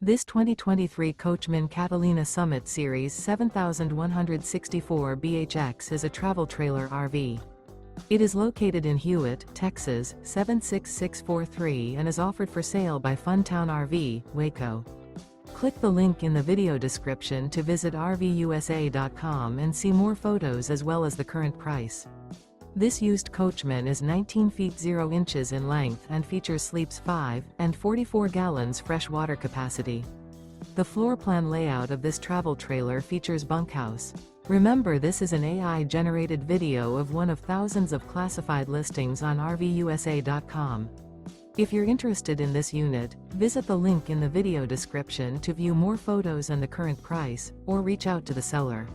This 2023 Coachmen Catalina Summit Series 7164 BHX is a travel trailer RV. It is located in Hewitt, Texas, 76643 and is offered for sale by Funtown RV, Waco. Click the link in the video description to visit RVUSA.com and see more photos as well as the current price. This used Coachman is 19 feet 0 inches in length and features sleeps 5 and 44 gallons fresh water capacity. The floor plan layout of this travel trailer features bunkhouse. Remember, this is an AI-generated video of one of thousands of classified listings on RVUSA.com. If you're interested in this unit, visit the link in the video description to view more photos and the current price, or reach out to the seller.